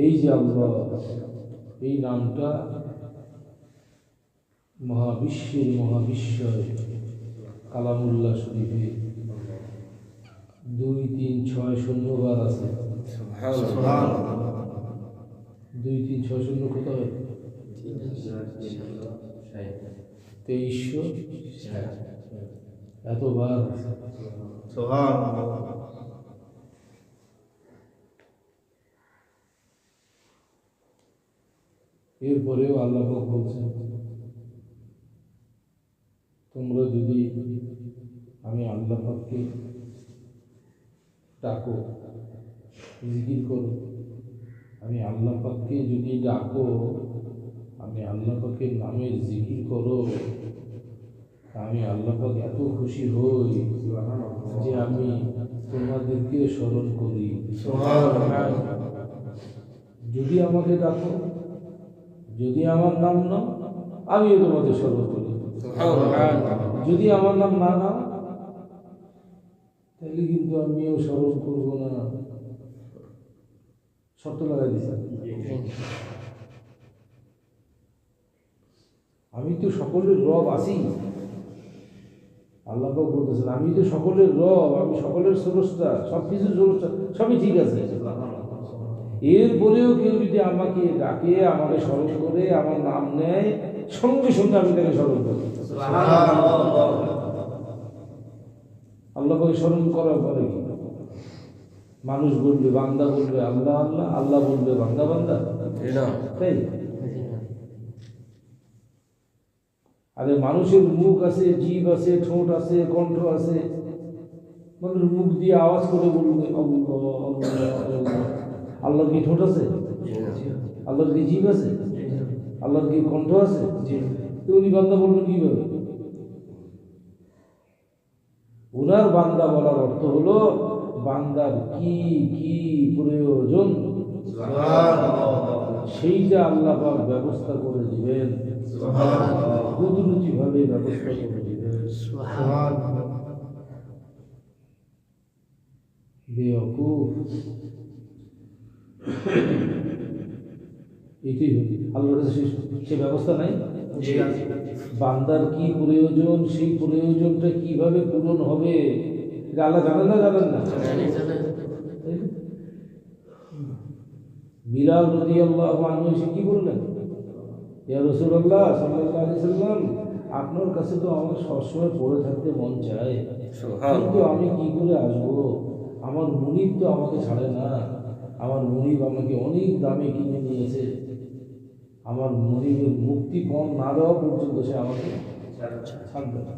এই যে আল্লাহ, এই নামটা মহাবিশ্বের মহাবিশ্বয় কালামুল্লাহ শরীফে 2, 3, 6, 0 বার আছে। 2, 3, 6, 0 কোথায়? 2300 এতবার। এরপরেও আল্লাহ বলছেন, তোমরা যদি আমি আল্লাহ পাককে ডাকো, জিকির করো, আমি আল্লাহ পাককে যদি ডাকো, আমি আল্লাহ পাকের নামের জিকির করো, আমি আল্লাহ পাক এত খুশি হই যে আমি তোমাদেরকে স্মরণ করি। যদি আমাকে ডাকো, যদি আমার নাম নাও, আমিও তোমাদের স্মরণ করি। যদি আমার নাম না নাও, তাহলে কিন্তু আমিও স্মরণ করবো না। শর্ত লাগাই দিচ্ছে। আমি তো সকলের রব আছি। আল্লাহ পাক বলতেছেন, আমি তো সকলের রব, আমি সকলের স্রষ্টা, সবকিছু স্রষ্টা, সবই ঠিক আছে। এরপরেও কেউ যদি আমাকে ডাকে, আমাকে স্মরণ করে, আমার নাম নেয়, সঙ্গে সঙ্গে আমি তাকে স্মরণ করি। আল্লাহ পাকে স্মরণ করার পরে কি মানুষ বলবে, বান্দা বলবে আল্লাহ আল্লাহ, আল্লাহ বলবে বান্দা বান্দা, তাই? আরে মানুষের মুখ আছে, জিভ আছে, ঠোঁট আছে, কণ্ঠ আছে, মানুষ মুখ দিয়ে আওয়াজ করে বলবে আল্লাহর কি ঠোঁট আছে? আল্লাহর কি জিভ আছে? আল্লাহর কি কণ্ঠ আছে? তো উনি বান্দা বলবেন কিভাবে? উনার বান্দা বলার অর্থ হলো বান্দার কি কি প্রয়োজন সেইটা আল্লাহ পাক ব্যবস্থা করে দিবেন, কুদরতি ভাবে ব্যবস্থা করে দিবেন। বেওকুফ, এটাই আল্লাহর কাছে সে ব্যবস্থা নাই। বান্দার কি প্রয়োজন, সেই প্রয়োজনটা কিভাবে পূরণ হবে এটা আল্লাহ জানেন না? জানেন না? বিলাল রাদিয়াল্লাহু আনহু এসে কি বললেন, ইয়া রাসূলুল্লাহ সাল্লাল্লাহু আলাইহি সাল্লাম, আপনার কাছে তো আমার সবসময় পড়ে থাকতে মন চায়, কিন্তু আমি কি করে আসবো? আমার মুনিব তো আমাকে ছাড়ে না, আমার মুনিব আমাকে অনেক দামে কিনে নিয়েছে, আমার মুনিবের মুক্তিপণ না দেওয়া পর্যন্ত সে আমাকে ছাড়বে না।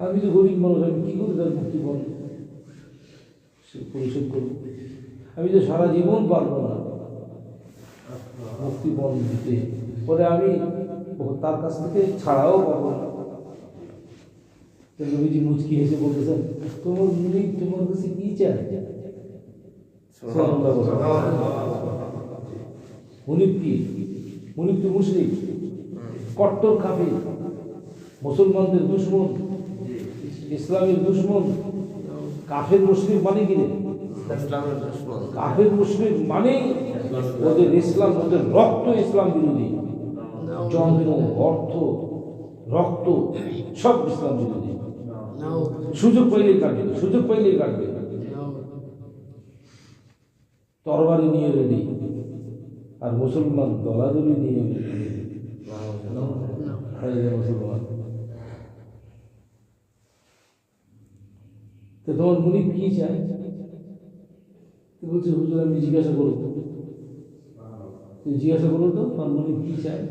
আমি তো গরিব মানুষ, আমি কী করে তার মুক্তিপণ পরিশোধ করব? আমি তো সারা জীবন পারবো না মুক্তিপণ দিতে, পরে আমি তার কাছ থেকে ছাড়াও পারবো না। নবীজি মুচকি হেসে বলতেছেন, তোমার মুনিব তোমার কাছে কি চায়? মুনিব কি? মুনিব তো মুশরিক, কট্টর কাফির, মুসলমানদের দুশমন, ইসলামের দুশমন। কাফের মুশরিক মানে কি রে? কাফের মুশরিক মানে ওদের ইসলাম, ওদের রক্ত ইসলাম বিরোধী, জন্ম, অর্থ, রক্ত সব ইসলাম বিরোধী। সুযোগ পাইলেই কাটবে, সুযোগ পাইলেই কাটবে, তরবারি নিয়ে রেডি। আর মুসলমান দলাদলি নিয়ে মুসলমান। তো তোমার মুনিব কি চায়? তো বলছে, হুজুর আমি জিজ্ঞাসা করব। জিজ্ঞাসা করো তো তোমার মুনিব কি চায়,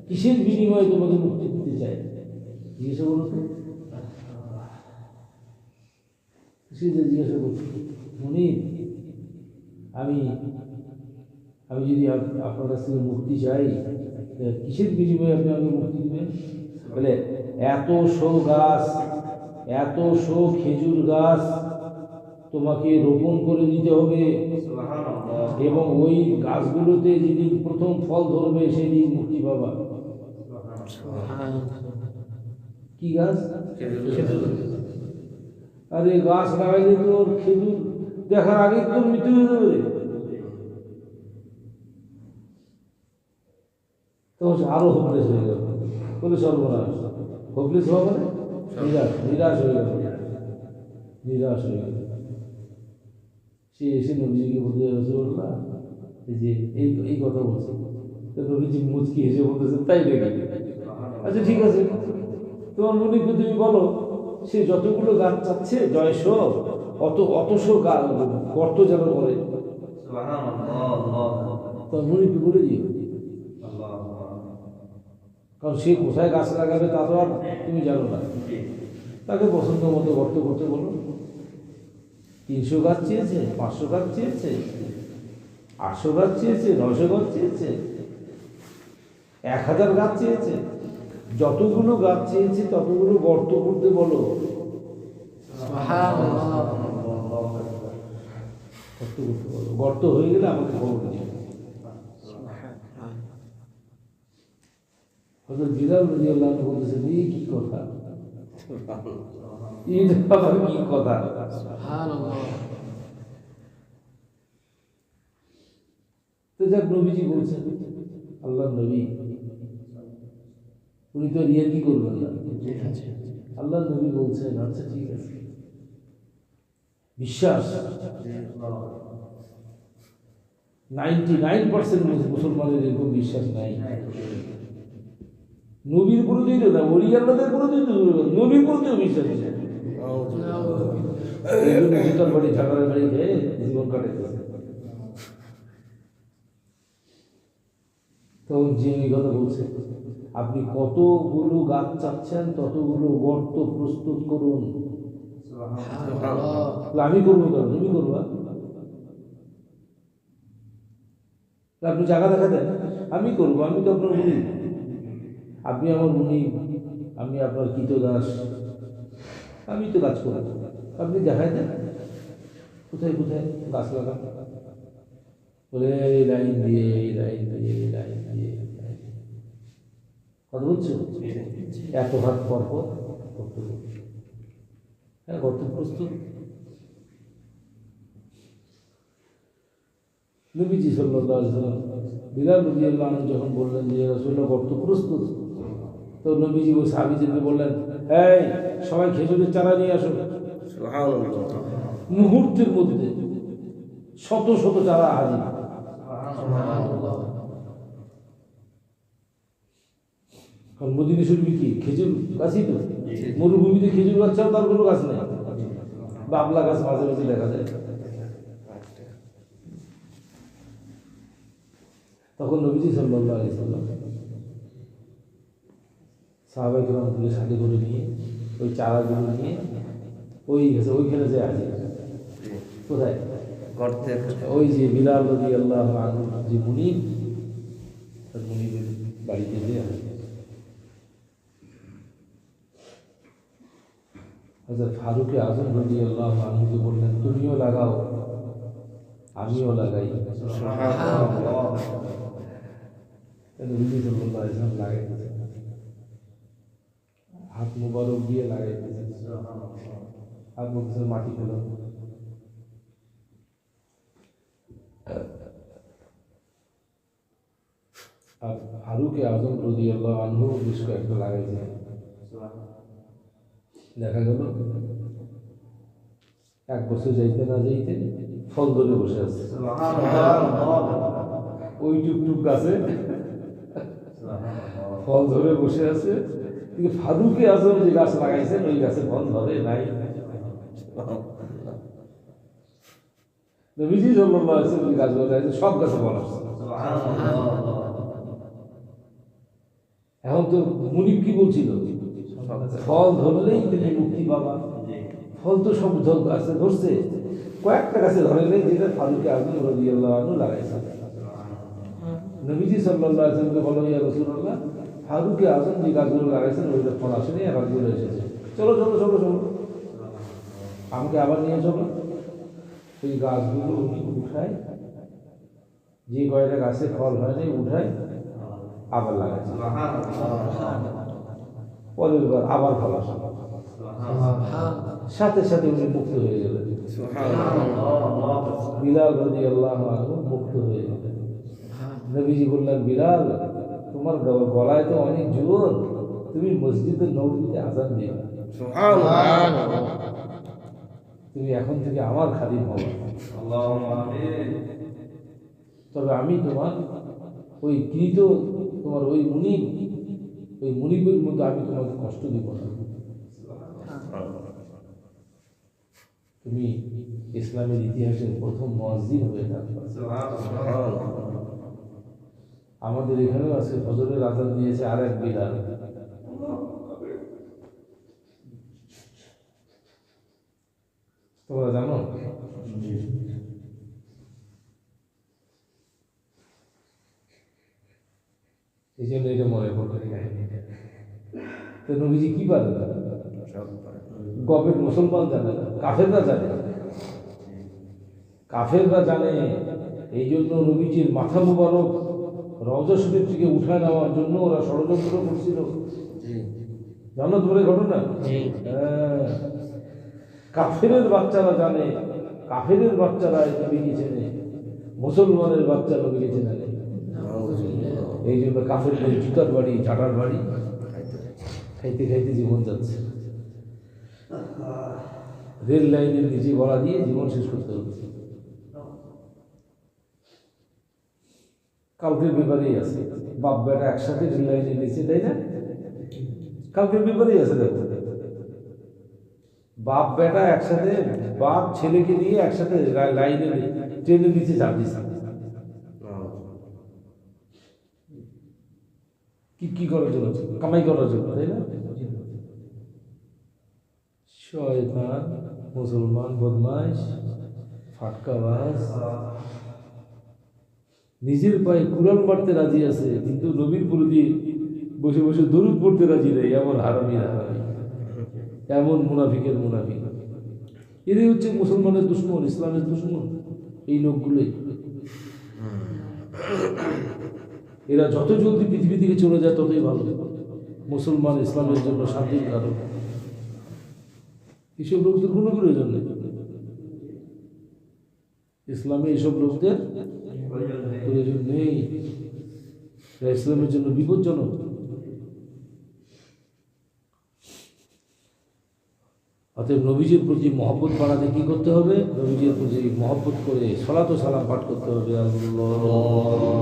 কিসের বিনিময়ে তোমাকে মুক্তি দিতে চায়, জিজ্ঞাসা করো তো। জিজ্ঞাসা করছি, মুনিব আমি যদি আপনার কাছ থেকে মুক্তি চাই, কিসের বিনিময়ে আপনি আমাকে মুক্তি দিবেন? বলে, এত শো গাছ, এত শো খেজুর গাছ তোমাকে রোপণ করে দিতে হবে, এবং ওই গাছগুলোতে যেদিন প্রথম ফল ধরবে সেদিন মুক্তি পাবা। কি গাছ? আরে গাছ লাগাইলে তোর খেজুর দেখার আগে তোর মৃত্যু হয়ে যাবে। তখন সে আরো হোপলেস হয়ে গেল, বলে সর্বনাশ। হোপলেস হওয়া মানে নিরাশ হয়ে গেল, নিরাশ হয়ে গেল। সে এসে নবীজিকে বলতে, রাসূলুল্লাহ এই যে এই কথা বলছে। নবীজি মুচকি হেসে বলতেছে, তাই দেখি, আচ্ছা ঠিক আছে, তোমার মনিকে তুমি বলো সে যতগুলো গাছ চাচ্ছে 900 অতশো গর্ত যেন করে। তোমার মনিকে বলে দিও, কারণ সে কোথায় গাছ লাগাবে তা তো আর তুমি জানো না। তাকে পছন্দ মতো গর্ত করতে বলো। 300 গাছ চেয়েছে, 500 গাছ চেয়েছে, 800 গাছ চেয়েছে, 900 গাছ চেয়েছে, 1000 গাছ চেয়েছে, যতগুলো গাছ চেয়েছে ততগুলো গর্ত করতে বলো। গর্ত হয়ে গেলে আমাকে খবর দিও। হযরত বিলাল রাদিয়াল্লাহু আনহু বলতেছেন, এই কি কথা, এই আবার কি কথা। তো যাক, নবীজি বলছেন, আল্লাহ নবী উনি তো রিয়া কি করবেন না। আল্লাহ নবী বলছেন, আচ্ছা ঠিক আছে। বিশ্বাস 99% মুসলমানের এরকম বিশ্বাস নাই। নবীর প্রতি না, ওলি আল্লাহদের প্রতি, নবীর প্রতিও বিশ্বাস নেই। জুতার বাড়ি, ঝাঁটারের বাড়ি খেয়ে জীবন কাটাইতেছে। তখন যিনি কথা বলছে, আপনি কতগুলো গাছ চাচ্ছেন ততগুলো গর্ত প্রস্তুত করুন। আমি করবো কেন, তুমি করবা? আপনি জায়গা দেখা দেন, আমি করবো, আমি তো আপনার মুনি, আপনি আমার মুনি, আমি আপনার কৃতদাস, আমি তো গাছ করবো, আপনি দেখাই দেন কোথায় কোথায় গাছ লাগান। বলে এই লাইন দিয়ে, এই লাইন দিয়ে, এই লাইন দিয়ে, কথা বুঝছো? এত হাত পর পর গর্ত, হ্যাঁ গর্ত প্রস্তুত। নবীজি সাল্লাল্লাহু আলাইহি ওয়াসাল্লাম বিলাল রাদিয়াল্লাহু আনহু যখন বললেন যে রাসূলুল্লাহ গর্ত প্রস্তুত, তো নবীজি ওই সাহাবীদেরকে বললেন, এই সবাই খেজুরের চারা নিয়ে আসো। সুবহানাল্লাহ। মুহূর্তের মধ্যে শত শত চারা হাজির। সুবহানাল্লাহ। কারণ মদিনা শরীফে কি খেজুর গাছই তো, মরুভূমিতে খেজুর গাছ ছাড়া তার কোনো গাছ নেই, বাবলা গাছ মাঝে মাঝে দেখা যায়। তখন নবীজি সাল্লাল্লাহু আলাইহি ওয়াসাল্লাম সাহাবায়ে কেরামকে সাথে করে নিয়ে ওই চারাগুলো নিয়ে ওইখানে যে আছে, কোথায় গর্তের, ওই যে বিলাল রাদিয়াল্লাহু আনহু যে মুনিব, তার মুনিবের বাড়িতে যে আছে। হযরত ফারুক আযম রাদিয়াল্লাহু আনহুকে বললেন, তুমিও লাগাও, আমিও লাগাই। সুবহানাল্লাহ। নবী সাল্লাল্লাহু আলাইহি ওয়াসাল্লাম লাগাইতেছে, হাত মুবারক দিয়ে লাগাইতেছে, হাত মুখে মাটি ফেলো। আর ফারুক আযম রাদিয়াল্লাহু আনহু বেশ কয়েকটা লাগাইছে। দেখা গেল 1 বছর যাইতে না যাইতে ফল ধরে বসে আছে। ওই টুকটুক গাছে ফল ধরে বসে আছে, কিন্তু ফারুক আযম যে গাছ লাগাইছেন ওই গাছে ফল ধরে নাই। নবীজি সাল্লাল্লাহু আলাইহি ওয়াসাল্লাম যে গাছগুলো লাগাইছেন সব গাছে ফল আসছে। এখন তো মুনিব কি বলছিল, ফল ধরলেই তুমি মুক্তি পাবা। ফল তো সব গাছে ধরছে, কয়েকটা গাছে ধরে নেই যেটা ফারুক আযম রাদিয়াল্লাহু আনহু লাগাইছেন। নবীজি সাল্লাল্লাহু আলাইহি ওয়াসাল্লামকে বলো, ইয়া রাসূলুল্লাহ, ফারুক আযম যে গাছগুলো লাগাইছেন ওইটা ফল আসেনি, আর গাছগুলো এসেছে, চলো চলো চলো চলো, আমাকে আবার নিয়ে চলো। ওই গাছগুলো উনি উঠায়, যে কয়টা গাছে ফল হয়নি উঠায় আবার লাগাইছে, পরের বার আবার ফল আসে, সাথে সাথে উনি মুক্ত হয়ে গেলেন। বিলাল রাদিয়াল্লাহু আনহু মুক্ত হয়ে গেলেন। নবীজি বললেন, বিলাল তোমার গলায় তো অনেক জোর, তুমি মসজিদের নববীতে আজান দিও, তুমি এখন থেকে আমার খাদিম হবে। তবে আমি তোমার ওই কৃত, তোমার ওই মুনিবের মধ্যে আমি তোমাকে কষ্ট দিব না। তুমি ইসলামের ইতিহাসের প্রথম মুয়াজ্জিন হয়ে থাকবে। আমাদের এখানেও আজকে ফজরের আজান দিয়েছে আর এক বিলাল। তোমরা জানো? এই জন্য এটা মনে পড়লো। তো নবীজি কি পারে? গবের মুসলমান জানে না, কাফেররা জানে, কাফেররা জানে। এই জন্য নবীজির মাথা মুবারক রওজা শরীফ থেকে উঠায় নেওয়ার জন্য ওরা ষড়যন্ত্র করছিল। জানো তোমরা ঘটনা? কাফেরের বাচ্চারা জানে, কাফেরের বাচ্চারা নবীকে চেনে, মুসলমানের বাচ্চা নবীকে চেনে না। এই জন্য কাফেরদের জুতার বাড়ি, চাটার বাড়ি খাইতে খাইতে জীবন যাচ্ছে। রেল লাইনের নিচে গলা দিয়ে জীবন শেষ করতে হচ্ছে। কালকের ব্যাপারেই আছে, বাপ বেটা একসাথে রেল লাইনের নিচে, তাই না? কালকের ব্যাপারেই আছে। দেখো, বাপ বেটা একসাথে, বাপ ছেলেকে নিয়ে একসাথে লাইনের ট্রেনের নিচে চাপ দিচ্ছে। কি করার জন্য? কামাই করার জন্য, তাই না? শয়তান, মুসলমান, বদমাইশ, ফাটকাবাজ, নিজের পায়ে কুরআন পড়তে রাজি আছে, কিন্তু নবীর প্রতি বসে বসে দরুদ পড়তে রাজি নেই। এমন হারামি, এমন মুনাফিকের মুনাফিক। এরাই হচ্ছে মুসলমানের দুশ্মন, ইসলামের দুশ্মন। এই লোকগুলোই, এরা যত জলদি পৃথিবী থেকে চলে যায় ততই ভালো। মুসলমান ইসলামের জন্য শান্তির কারণ। এইসব লোকদের কোনো প্রয়োজন নেই ইসলামে, এইসব লোকদের প্রয়োজন নেই। ইসলামের জন্য বিপজ্জনক। অতএব নবীজির প্রতি মহব্বত বাড়াতে কি করতে হবে? নবীজির প্রতি মহব্বত করে সালাত ও সালাম পাঠ করতে হবে। আল্লাহ